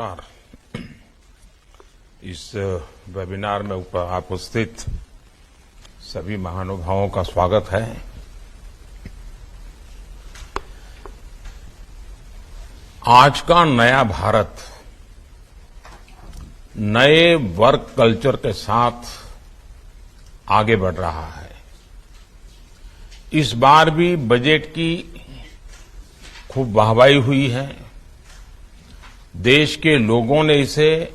नमस्कार। इस वेबिनार में उपस्थित सभी महानुभावों का स्वागत है। आज का नया भारत नए वर्क कल्चर के साथ आगे बढ़ रहा है। इस बार भी बजट की खूब वाहवाही हुई है। देश के लोगों ने इसे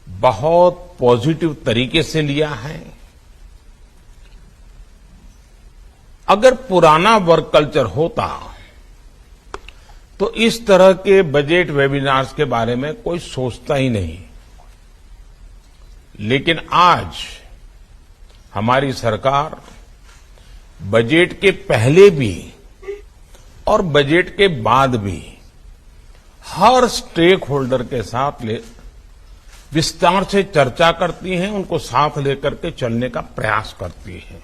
बहुत पॉजिटिव तरीके से लिया है। अगर पुराना वर्क कल्चर होता तो इस तरह के बजट वेबिनार्स के बारे में कोई सोचता ही नहीं। लेकिन आज हमारी सरकार बजट के पहले भी और बजट के बाद भी हर स्टेक होल्डर के साथ विस्तार से चर्चा करती है, उनको साथ लेकर के चलने का प्रयास करती है।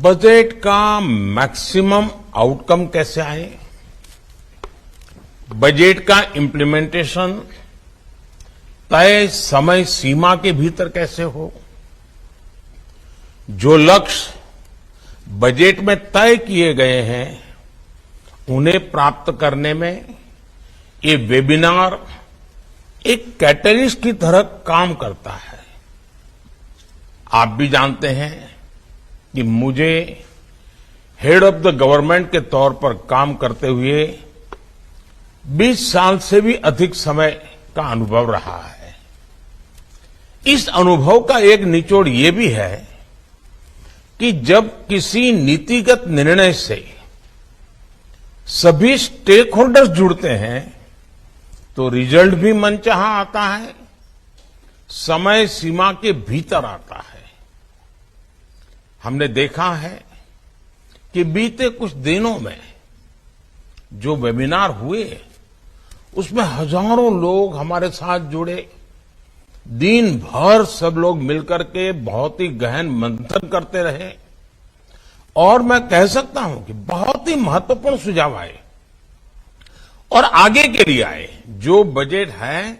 बजट का मैक्सिमम आउटकम कैसे आए, बजट का इम्प्लीमेंटेशन तय समय सीमा के भीतर कैसे हो, जो लक्ष्य बजट में तय किए गए हैं उन्हें प्राप्त करने में ये वेबिनार एक कैटलिस्ट की तरह काम करता है। आप भी जानते हैं कि मुझे हेड ऑफ द गवर्नमेंट के तौर पर काम करते हुए 20 साल से भी अधिक समय का अनुभव रहा है। इस अनुभव का एक निचोड़ ये भी है कि जब किसी नीतिगत निर्णय से सभी स्टेक होल्डर्स जुड़ते हैं तो रिजल्ट भी मनचाहा आता है, समय सीमा के भीतर आता है। हमने देखा है कि बीते कुछ दिनों में जो वेबिनार हुए उसमें हजारों लोग हमारे साथ जुड़े। दिन भर सब लोग मिलकर के बहुत ही गहन मंथन करते रहे और मैं कह सकता हूं कि बहुत ही महत्वपूर्ण सुझाव आए और आगे के लिए आए। जो बजट है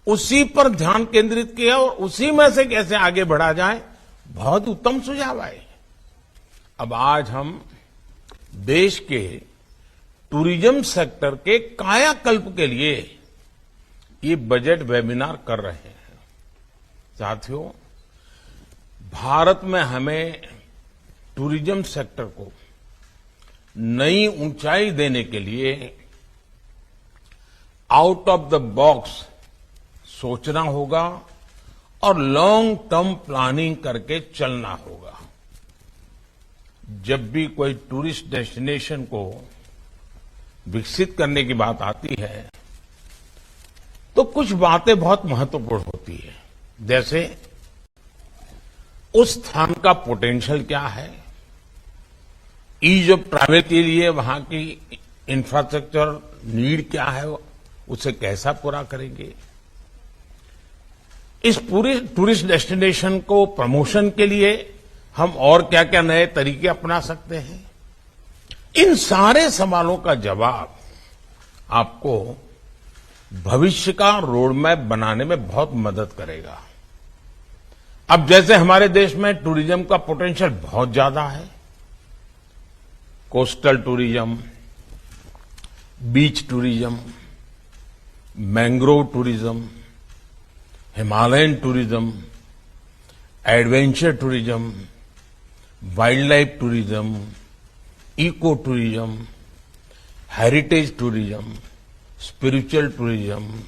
उसी पर ध्यान केंद्रित किया और उसी में से कैसे आगे बढ़ा जाए, बहुत उत्तम सुझाव आए। अब आज हम देश के टूरिज्म सेक्टर के कायाकल्प के लिए ये बजट वेबिनार कर रहे हैं। साथियों, भारत में हमें टूरिज्म सेक्टर को नई ऊंचाई देने के लिए आउट ऑफ द बॉक्स सोचना होगा और लॉन्ग टर्म प्लानिंग करके चलना होगा। जब भी कोई टूरिस्ट डेस्टिनेशन को विकसित करने की बात आती है तो कुछ बातें बहुत महत्वपूर्ण होती है। जैसे उस स्थान का पोटेंशियल क्या है, ईज ऑफ ट्रैवल के लिए वहां की इंफ्रास्ट्रक्चर नीड क्या है, उसे कैसा पूरा करेंगे। इस पूरी टूरिस्ट डेस्टिनेशन को प्रमोशन के लिए हम और क्या क्या नए तरीके अपना सकते हैं। इन सारे सवालों का जवाब आपको भविष्य का रोड मैप बनाने में बहुत मदद करेगा। अब जैसे हमारे देश में टूरिज्म का पोटेंशियल बहुत ज्यादा है, coastal tourism, beach tourism, mangrove tourism, Himalayan tourism, adventure tourism, wildlife tourism, eco tourism, heritage tourism, spiritual tourism,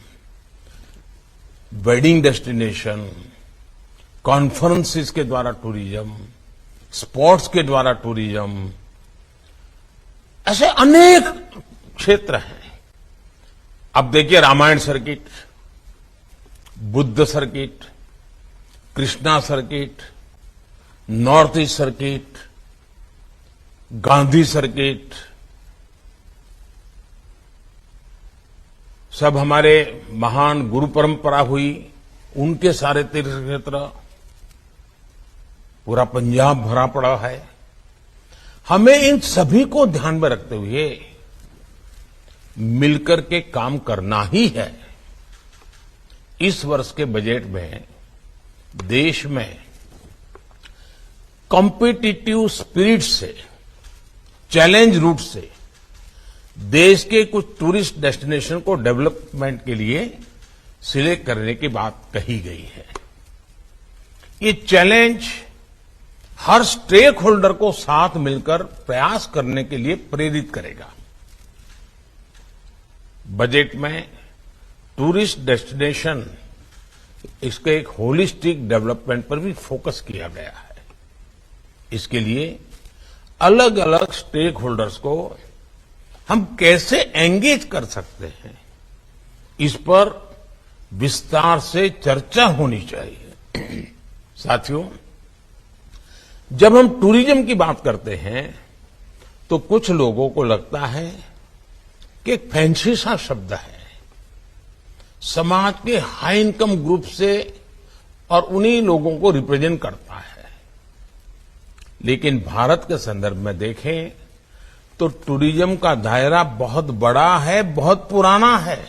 wedding destination, conferences के द्वारा टूरिज्म, स्पोर्ट्स के द्वारा टूरिज्म, ऐसे अनेक क्षेत्र हैं। अब देखिए, Ramayana circuit, Buddha circuit, Krishna circuit, North East circuit, Gandhi circuit, सब हमारे महान गुरु परंपरा हुई, उनके सारे तीर्थ क्षेत्र, पूरा पंजाब भरा पड़ा है। हमें इन सभी को ध्यान में रखते हुए मिलकर के काम करना ही है। इस वर्ष के बजट में देश में कॉम्पिटिटिव स्पिरिट से, चैलेंज रूट से देश के कुछ टूरिस्ट डेस्टिनेशन को डेवलपमेंट के लिए सिलेक्ट करने की बात कही गई है। ये चैलेंज हर स्टेक होल्डर को साथ मिलकर प्रयास करने के लिए प्रेरित करेगा। बजट में टूरिस्ट डेस्टिनेशन, इसके एक होलिस्टिक डेवलपमेंट पर भी फोकस किया गया है। इसके लिए अलग अलग स्टेक होल्डर्स को हम कैसे एंगेज कर सकते हैं, इस पर विस्तार से चर्चा होनी चाहिए। साथियों, जब हम टूरिज्म की बात करते हैं तो कुछ लोगों को लगता है कि एक फैंसी सा शब्द है, समाज के हाई इनकम ग्रुप से और उन्हीं लोगों को रिप्रेजेंट करता है। लेकिन भारत के संदर्भ में देखें तो टूरिज्म का दायरा बहुत बड़ा है, बहुत पुराना है।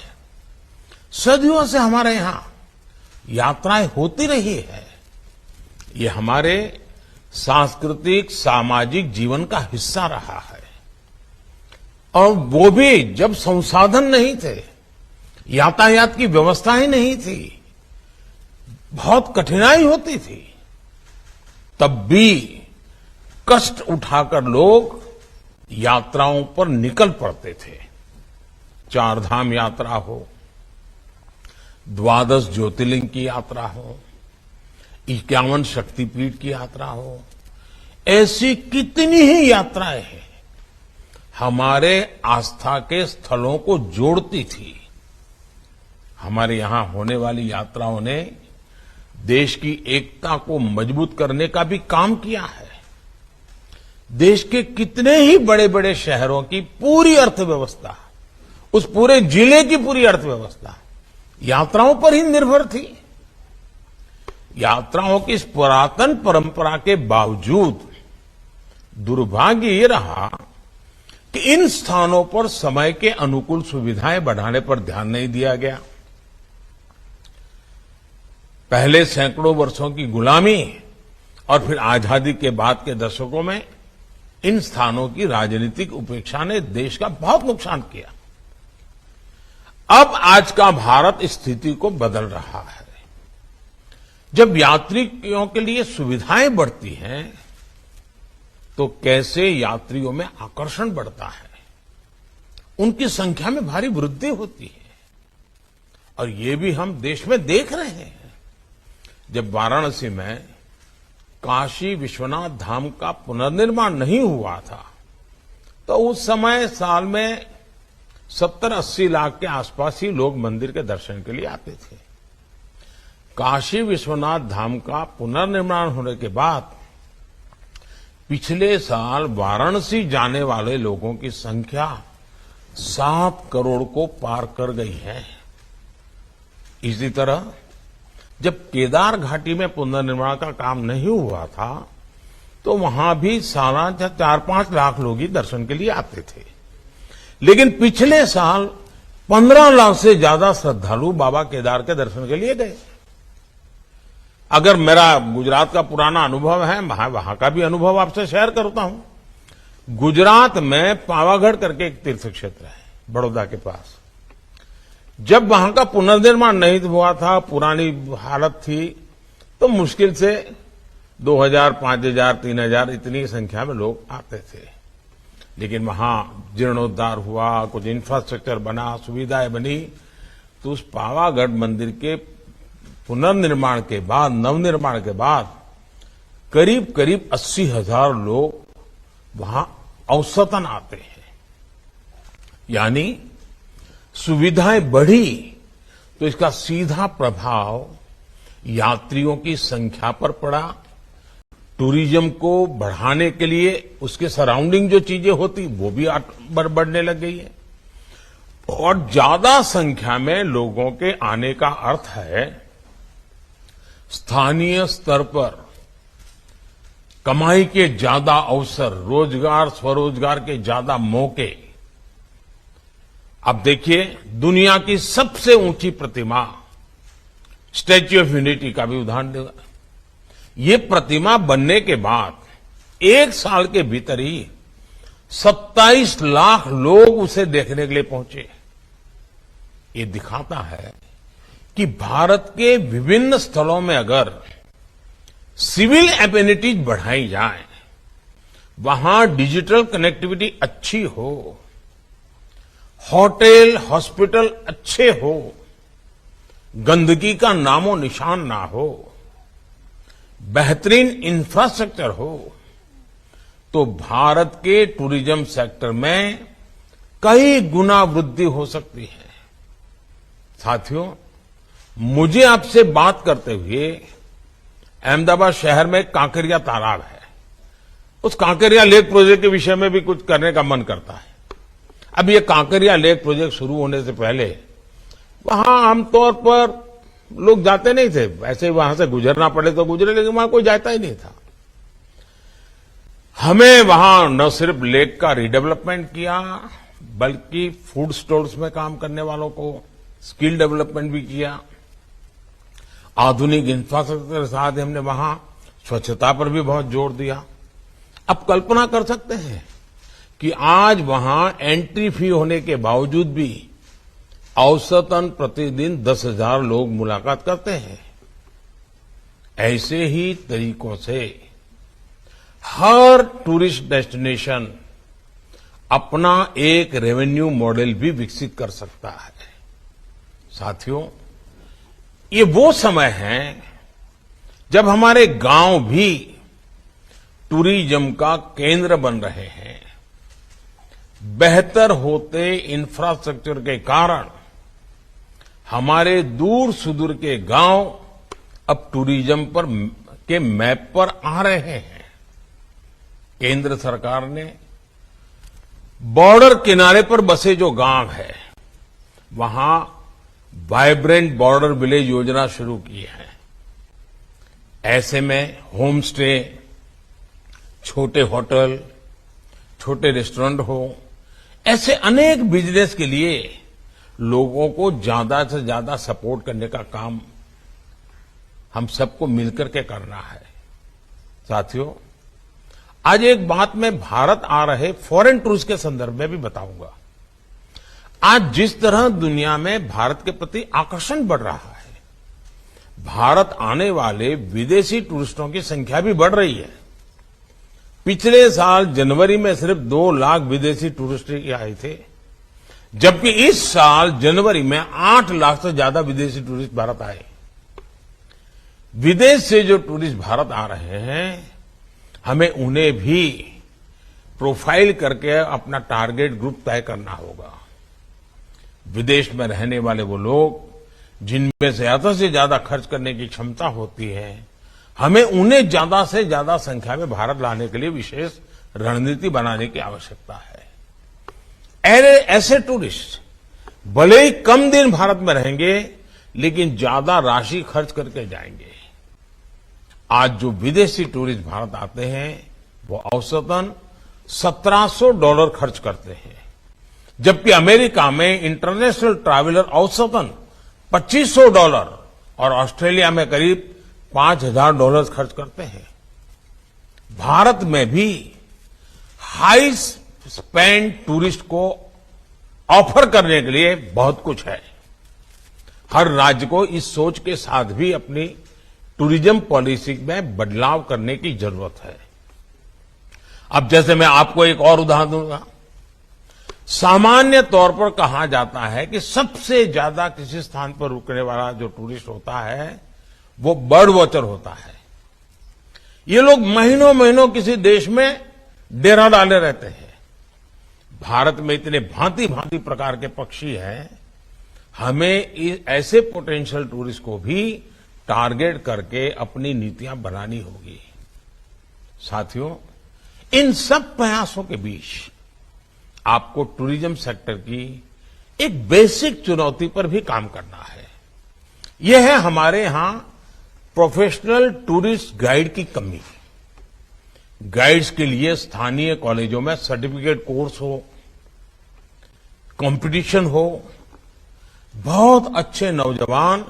सदियों से हमारे यहां यात्राएं होती रही है। ये हमारे सांस्कृतिक, सामाजिक जीवन का हिस्सा रहा है, और वो भी जब संसाधन नहीं थे, यातायात की व्यवस्था ही नहीं थी, बहुत कठिनाई होती थी, तब भी कष्ट उठाकर लोग यात्राओं पर निकल पड़ते थे। चार धाम यात्रा हो, 12 ज्योतिर्लिंग की यात्रा हो, 51 शक्तिपीठ की यात्रा हो, ऐसी कितनी ही यात्राएं हैं हमारे आस्था के स्थलों को जोड़ती थी। हमारे यहां होने वाली यात्राओं ने देश की एकता को मजबूत करने का भी काम किया है। देश के कितने ही बड़े बड़े शहरों की पूरी अर्थव्यवस्था, उस पूरे जिले की पूरी अर्थव्यवस्था यात्राओं पर ही निर्भर थी। यात्राओं की इस पुरातन परंपरा के बावजूद दुर्भाग्य ये रहा कि इन स्थानों पर समय के अनुकूल सुविधाएं बढ़ाने पर ध्यान नहीं दिया गया। पहले सैकड़ों वर्षों की गुलामी और फिर आजादी के बाद के दशकों में इन स्थानों की राजनीतिक उपेक्षा ने देश का बहुत नुकसान किया। अब आज का भारत इस स्थिति को बदल रहा है। जब यात्रियों के लिए सुविधाएं बढ़ती हैं तो कैसे यात्रियों में आकर्षण बढ़ता है, उनकी संख्या में भारी वृद्धि होती है। और ये भी हम देश में देख रहे हैं। जब वाराणसी में काशी विश्वनाथ धाम का पुनर्निर्माण नहीं हुआ था तो उस समय साल में 70-80 लाख के आसपास ही लोग मंदिर के दर्शन के लिए आते थे। काशी विश्वनाथ धाम का पुनर्निर्माण होने के बाद पिछले साल वाराणसी जाने वाले लोगों की संख्या 7 करोड़ को पार कर गई है। इसी तरह जब केदार घाटी में पुनर्निर्माण का काम नहीं हुआ था तो वहां भी सालाना 4-5 लाख लोग ही दर्शन के लिए आते थे। लेकिन पिछले साल 15 लाख से ज्यादा श्रद्धालु बाबा केदार के दर्शन के लिए गए। अगर मेरा गुजरात का पुराना अनुभव है, वहां का भी अनुभव आपसे शेयर करता हूं। गुजरात में पावागढ़ करके एक तीर्थ क्षेत्र है बड़ौदा के पास। जब वहां का पुनर्निर्माण नहीं हुआ था, पुरानी हालत थी, तो मुश्किल से 2000, 5000, 3000 इतनी संख्या में लोग आते थे। लेकिन वहां जीर्णोद्धार हुआ, कुछ इंफ्रास्ट्रक्चर बना, सुविधाएं बनी, तो उस पावागढ़ मंदिर के पुनर्निर्माण के बाद, नवनिर्माण के बाद करीब करीब 80,000 लोग वहां औसतन आते हैं। यानी सुविधाएं बढ़ी तो इसका सीधा प्रभाव यात्रियों की संख्या पर पड़ा। टूरिज्म को बढ़ाने के लिए उसके सराउंडिंग जो चीजें होती वो भी बढ़ने लग गई है। और ज्यादा संख्या में लोगों के आने का अर्थ है स्थानीय स्तर पर कमाई के ज्यादा अवसर, रोजगार, स्वरोजगार के ज्यादा मौके। अब देखिए, दुनिया की सबसे ऊंची प्रतिमा स्टैच्यू ऑफ यूनिटी का भी उदाहरण देगा। ये प्रतिमा बनने के बाद 1 साल के भीतर ही 27 लाख लोग उसे देखने के लिए पहुंचे। ये दिखाता है कि भारत के विभिन्न स्थलों में अगर सिविल एमेनिटीज बढ़ाई जाए, वहां डिजिटल कनेक्टिविटी अच्छी हो, होटल हॉस्पिटल अच्छे हो, गंदगी का नामो निशान ना हो, बेहतरीन इंफ्रास्ट्रक्चर हो, तो भारत के टूरिज्म सेक्टर में कई गुना वृद्धि हो सकती है। साथियों, मुझे आपसे बात करते हुए अहमदाबाद शहर में कांकरिया तालाब है, उस कांकरिया लेक प्रोजेक्ट के विषय में भी कुछ करने का मन करता है। अब ये कांकरिया लेक प्रोजेक्ट शुरू होने से पहले वहां आमतौर पर लोग जाते नहीं थे, ऐसे वहां से गुजरना पड़े तो गुजरे, लेकिन वहां कोई जाता ही नहीं था। हमें वहां न सिर्फ लेक का रिडेवलपमेंट किया, बल्कि फूड स्टॉल्स में काम करने वालों को स्किल डेवलपमेंट भी किया। आधुनिक इंफ्रास्ट्रक्चर के साथ हमने वहां स्वच्छता पर भी बहुत जोर दिया। अब कल्पना कर सकते हैं कि आज वहां एंट्री फी होने के बावजूद भी औसतन प्रतिदिन 10,000 लोग मुलाकात करते हैं। ऐसे ही तरीकों से हर टूरिस्ट डेस्टिनेशन अपना एक रेवेन्यू मॉडल भी विकसित कर सकता है। साथियों, ये वो समय है जब हमारे गांव भी टूरिज्म का केंद्र बन रहे हैं। बेहतर होते इंफ्रास्ट्रक्चर के कारण हमारे दूर सुदूर के गांव अब टूरिज्म पर के मैप पर आ रहे हैं। केंद्र सरकार ने बॉर्डर किनारे पर बसे जो गांव है, वहां वाइब्रेंट बॉर्डर विलेज योजना शुरू की है। ऐसे में होम स्टे, छोटे होटल, छोटे रेस्टोरेंट हो, ऐसे अनेक बिजनेस के लिए लोगों को ज्यादा से ज्यादा सपोर्ट करने का काम हम सबको मिलकर के करना है। साथियों, आज एक बात मैं भारत आ रहे फॉरेन टूरिस्ट के संदर्भ में भी बताऊंगा। आज जिस तरह दुनिया में भारत के प्रति आकर्षण बढ़ रहा है, भारत आने वाले विदेशी टूरिस्टों की संख्या भी बढ़ रही है। पिछले साल जनवरी में सिर्फ 2 लाख विदेशी टूरिस्ट ही आए थे, जबकि इस साल जनवरी में 8 लाख से ज्यादा विदेशी टूरिस्ट भारत आए। विदेश से जो टूरिस्ट भारत आ रहे हैं, हमें उन्हें भी प्रोफाइल करके अपना टारगेट ग्रुप तय करना होगा। विदेश में रहने वाले वो लोग जिनमें ज्यादा से ज्यादा खर्च करने की क्षमता होती है, हमें उन्हें ज्यादा से ज्यादा संख्या में भारत लाने के लिए विशेष रणनीति बनाने की आवश्यकता है। ऐसे टूरिस्ट भले ही कम दिन भारत में रहेंगे, लेकिन ज्यादा राशि खर्च करके जाएंगे। आज जो विदेशी टूरिस्ट भारत आते हैं, वो औसतन $1,700 खर्च करते हैं, जबकि अमेरिका में इंटरनेशनल ट्रैवलर औसतन $2,500 और ऑस्ट्रेलिया में करीब $5,000 खर्च करते हैं। भारत में भी हाई स्पेंड टूरिस्ट को ऑफर करने के लिए बहुत कुछ है। हर राज्य को इस सोच के साथ भी अपनी टूरिज्म पॉलिसी में बदलाव करने की जरूरत है। अब जैसे मैं आपको एक और उदाहरण दूंगा। सामान्य तौर पर कहा जाता है कि सबसे ज्यादा किसी स्थान पर रुकने वाला जो टूरिस्ट होता है, वो बर्ड वॉचर होता है। ये लोग महीनों महीनों किसी देश में डेरा डाले रहते हैं। भारत में इतने भांति भांति प्रकार के पक्षी हैं, हमें ऐसे पोटेंशियल टूरिस्ट को भी टारगेट करके अपनी नीतियां बनानी होगी। साथियों, इन सब प्रयासों के बीच आपको टूरिज्म सेक्टर की एक बेसिक चुनौती पर भी काम करना है। यह है हमारे यहां प्रोफेशनल टूरिस्ट गाइड की कमी। गाइड्स के लिए स्थानीय कॉलेजों में सर्टिफिकेट कोर्स हो, कंपटीशन हो, बहुत अच्छे नौजवान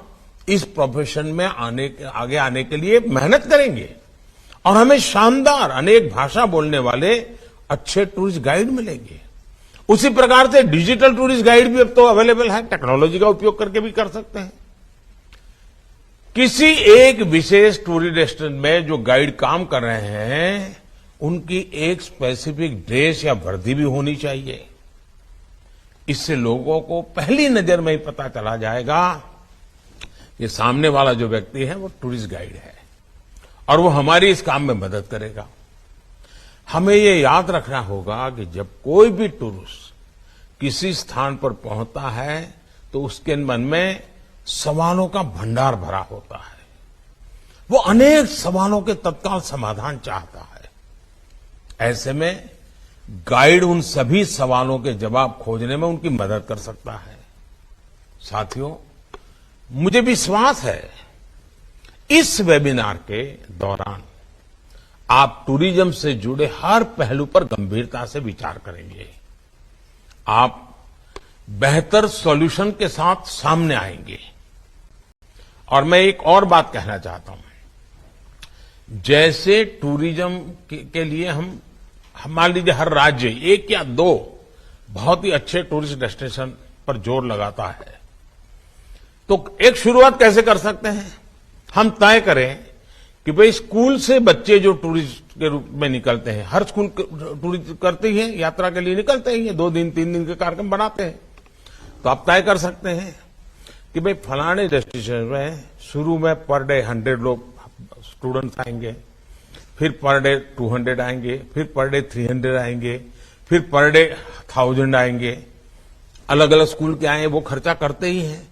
इस प्रोफेशन में आगे आने के लिए मेहनत करेंगे और हमें शानदार अनेक भाषा बोलने वाले अच्छे टूरिस्ट गाइड मिलेंगे। उसी प्रकार से डिजिटल टूरिस्ट गाइड भी अब तो अवेलेबल है, टेक्नोलॉजी का उपयोग करके भी कर सकते हैं। किसी एक विशेष टूरिस्ट डेस्टिनेशन में जो गाइड काम कर रहे हैं, उनकी एक स्पेसिफिक ड्रेस या वर्दी भी होनी चाहिए। इससे लोगों को पहली नजर में ही पता चला जाएगा कि सामने वाला जो व्यक्ति है वो टूरिस्ट गाइड है और वो हमारी इस काम में मदद करेगा। हमें ये याद रखना होगा कि जब कोई भी टूरिस्ट किसी स्थान पर पहुंचता है तो उसके मन में सवालों का भंडार भरा होता है। वो अनेक सवालों के तत्काल समाधान चाहता है। ऐसे में गाइड उन सभी सवालों के जवाब खोजने में उनकी मदद कर सकता है। साथियों, मुझे विश्वास है इस वेबिनार के दौरान आप टूरिज्म से जुड़े हर पहलू पर गंभीरता से विचार करेंगे। आप बेहतर सॉल्यूशन के साथ सामने आएंगे। और मैं एक और बात कहना चाहता हूं। जैसे टूरिज्म के लिए हम मान लीजिए हर राज्य एक या दो बहुत ही अच्छे टूरिस्ट डेस्टिनेशन पर जोर लगाता है, तो एक शुरुआत कैसे कर सकते हैं? हम तय करें कि भाई स्कूल से बच्चे जो टूरिस्ट के रूप में निकलते हैं, हर स्कूल टूरिस्ट करते ही हैं, यात्रा के लिए निकलते ही हैं, 2 दिन 3 दिन के कार्यक्रम बनाते हैं। तो आप तय कर सकते हैं कि भाई फलाने डेस्टिनेशन में शुरू में पर डे 100 लोग स्टूडेंट्स आएंगे, फिर पर डे 200 आएंगे, फिर पर डे 300 आएंगे, फिर पर डे 1000 आएंगे। अलग अलग स्कूल के आए वो खर्चा करते ही हैं।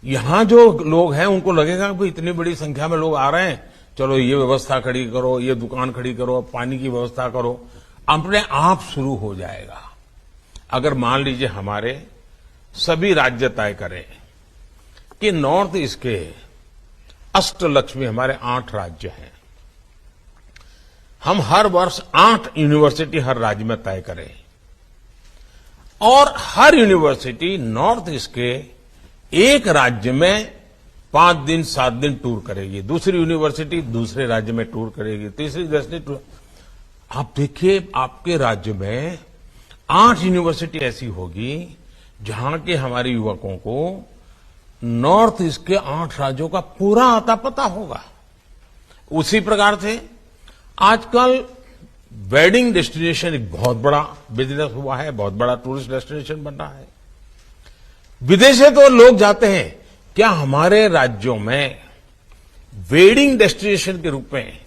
यहां जो लोग हैं उनको लगेगा कि इतनी बड़ी संख्या में लोग आ रहे हैं, चलो ये व्यवस्था खड़ी करो, ये दुकान खड़ी करो, पानी की व्यवस्था करो, अपने आप शुरू हो जाएगा। अगर मान लीजिए हमारे सभी राज्य तय करें कि नॉर्थ ईस्ट के अष्टलक्ष्मी हमारे 8 राज्य हैं, हम हर वर्ष 8 यूनिवर्सिटी हर राज्य में तय करें और हर यूनिवर्सिटी नॉर्थ ईस्ट के एक राज्य में 5 दिन 7 दिन टूर करेगी, दूसरी यूनिवर्सिटी दूसरे राज्य में टूर करेगी, तीसरी दूसरी टूर। आप देखिए आपके राज्य में 8 यूनिवर्सिटी ऐसी होगी जहां के हमारे युवकों को नॉर्थ ईस्ट के 8 राज्यों का पूरा आता पता होगा। उसी प्रकार से आजकल वेडिंग डेस्टिनेशन एक बहुत बड़ा बिजनेस हुआ है, बहुत बड़ा टूरिस्ट डेस्टिनेशन बन रहा है। विदेशे तो लोग जाते हैं, क्या हमारे राज्यों में वेडिंग डेस्टिनेशन के रूप में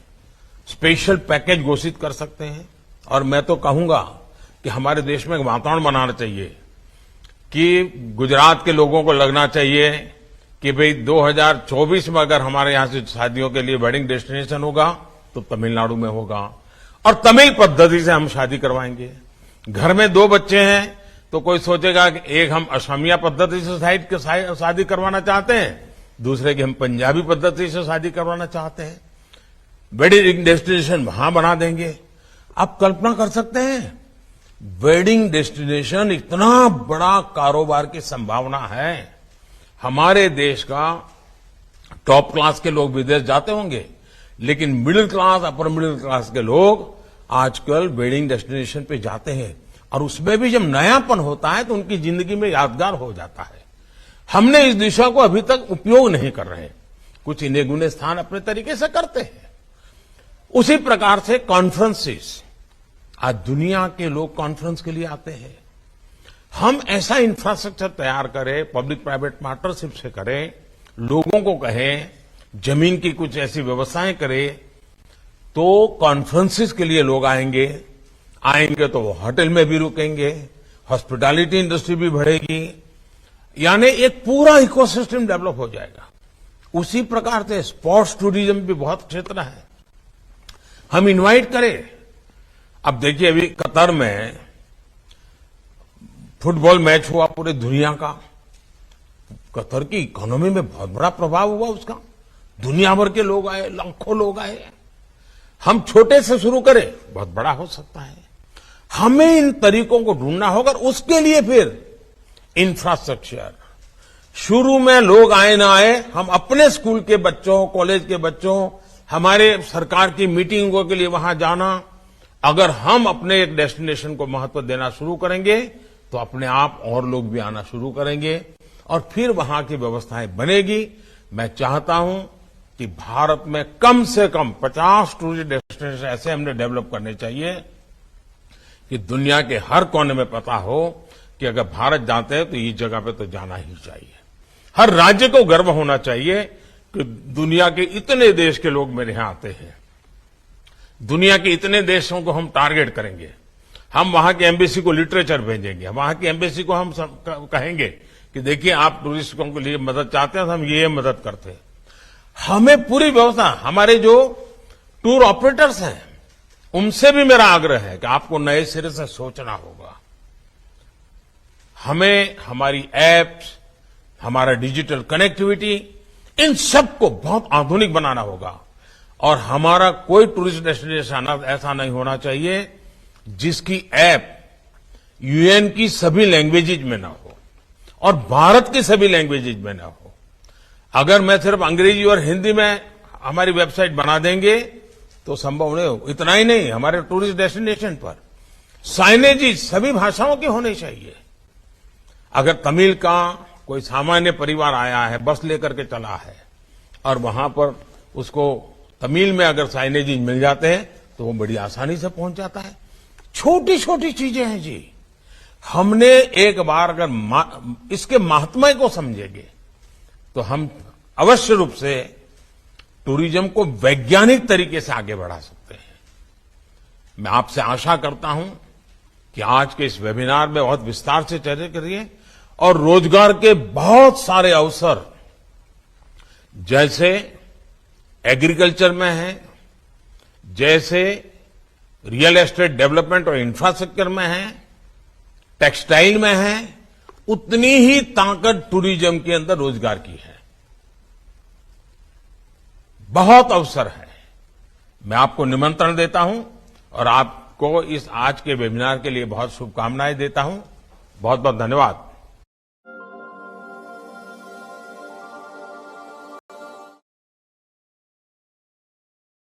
स्पेशल पैकेज घोषित कर सकते हैं? और मैं तो कहूंगा कि हमारे देश में एक वातावरण बनाना चाहिए कि गुजरात के लोगों को लगना चाहिए कि भाई 2024 में अगर हमारे यहां से शादियों के लिए वेडिंग डेस्टिनेशन होगा तो तमिलनाडु में होगा और तमिल पद्धति से हम शादी करवाएंगे। घर में 2 बच्चे हैं तो कोई सोचेगा कि एक हम असमिया पद्धति से शादी करवाना चाहते हैं, दूसरे की हम पंजाबी पद्धति से शादी करवाना चाहते हैं। वेडिंग डेस्टिनेशन वहां बना देंगे। आप कल्पना कर सकते हैं वेडिंग डेस्टिनेशन इतना बड़ा कारोबार की संभावना है। हमारे देश का टॉप क्लास के लोग विदेश जाते होंगे, लेकिन middle class upper middle class के लोग आजकल वेडिंग डेस्टिनेशन पे जाते हैं और उसमें भी जब नयापन होता है तो उनकी जिंदगी में यादगार हो जाता है। हमने इस दिशा को अभी तक उपयोग नहीं कर रहे। कुछ इन्हें गुने स्थान अपने तरीके से करते हैं। उसी प्रकार से कॉन्फ्रेंसेस, आज दुनिया के लोग कॉन्फ्रेंस के लिए आते हैं। हम ऐसा इंफ्रास्ट्रक्चर तैयार करें, पब्लिक प्राइवेट पार्टनरशिप से करें, लोगों को कहें, जमीन की कुछ ऐसी व्यवस्थाएं करें तो कॉन्फ्रेंसेस के लिए लोग आएंगे तो वो होटल में भी रुकेंगे, हॉस्पिटैलिटी इंडस्ट्री भी बढ़ेगी, यानी एक पूरा इकोसिस्टम डेवलप हो जाएगा। उसी प्रकार से स्पोर्ट्स टूरिज्म भी बहुत क्षेत्र है। हम इनवाइट करें। अब देखिए अभी कतर में फुटबॉल मैच हुआ पूरे दुनिया का। कतर की इकोनॉमी में बहुत बड़ा प्रभाव हुआ उसका। दुनिया भर के लोग आए, लाखों लोग आए। हम छोटे से शुरू करें, बहुत बड़ा हो सकता है। हमें इन तरीकों को ढूंढना होगा। उसके लिए फिर इंफ्रास्ट्रक्चर। शुरू में लोग आए ना आए, हम अपने स्कूल के बच्चों, कॉलेज के बच्चों, हमारे सरकार की मीटिंगों के लिए वहां जाना, अगर हम अपने एक डेस्टिनेशन को महत्व देना शुरू करेंगे तो अपने आप और लोग भी आना शुरू करेंगे और फिर वहां की व्यवस्थाएं बनेगी। मैं चाहता हूं कि भारत में कम से कम 50 टूरिस्ट डेस्टिनेशन ऐसे हमने डेवलप करने चाहिए कि दुनिया के हर कोने में पता हो कि अगर भारत जाते हैं तो इस जगह पे तो जाना ही चाहिए। हर राज्य को गर्व होना चाहिए कि दुनिया के इतने देश के लोग मेरे यहां आते हैं। दुनिया के इतने देशों को हम टारगेट करेंगे, हम वहां की एम्बेसी को लिटरेचर भेजेंगे, वहां की एम्बेसी को हम कहेंगे कि देखिए आप टूरिस्टों के लिए मदद चाहते हैं तो हम ये मदद करते हैं। हमें पूरी व्यवस्था, हमारे जो टूर ऑपरेटर्स हैं उनसे भी मेरा आग्रह है कि आपको नए सिरे से सोचना होगा। हमें हमारी एप्स, हमारा डिजिटल कनेक्टिविटी, इन सब को बहुत आधुनिक बनाना होगा और हमारा कोई टूरिस्ट डेस्टिनेशन ऐसा नहीं होना चाहिए जिसकी ऐप यूएन की सभी लैंग्वेजेज में ना हो और भारत की सभी लैंग्वेजेज में ना हो। अगर मैं सिर्फ अंग्रेजी और हिंदी में हमारी वेबसाइट बना देंगे तो संभव नहीं हो। इतना ही नहीं, हमारे टूरिस्ट डेस्टिनेशन पर साइनेज सभी भाषाओं की होनी चाहिए। अगर तमिल का कोई सामान्य परिवार आया है, बस लेकर के चला है और वहां पर उसको तमिल में अगर साइनेज मिल जाते हैं तो वो बड़ी आसानी से पहुंच जाता है। छोटी छोटी चीजें हैं जी। हमने एक बार अगर इसके महात्म्य को समझेंगे तो हम अवश्य रूप से टूरिज्म को वैज्ञानिक तरीके से आगे बढ़ा सकते हैं। मैं आपसे आशा करता हूं कि आज के इस वेबिनार में बहुत विस्तार से चर्चा करिए और रोजगार के बहुत सारे अवसर जैसे एग्रीकल्चर में है, जैसे रियल एस्टेट डेवलपमेंट और इंफ्रास्ट्रक्चर में है, टेक्सटाइल में है, उतनी ही ताकत टूरिज्म के अंदर रोजगार की है। बहुत अवसर है। मैं आपको निमंत्रण देता हूं और आपको इस आज के वेबिनार के लिए बहुत शुभकामनाएं देता हूं। बहुत बहुत धन्यवाद।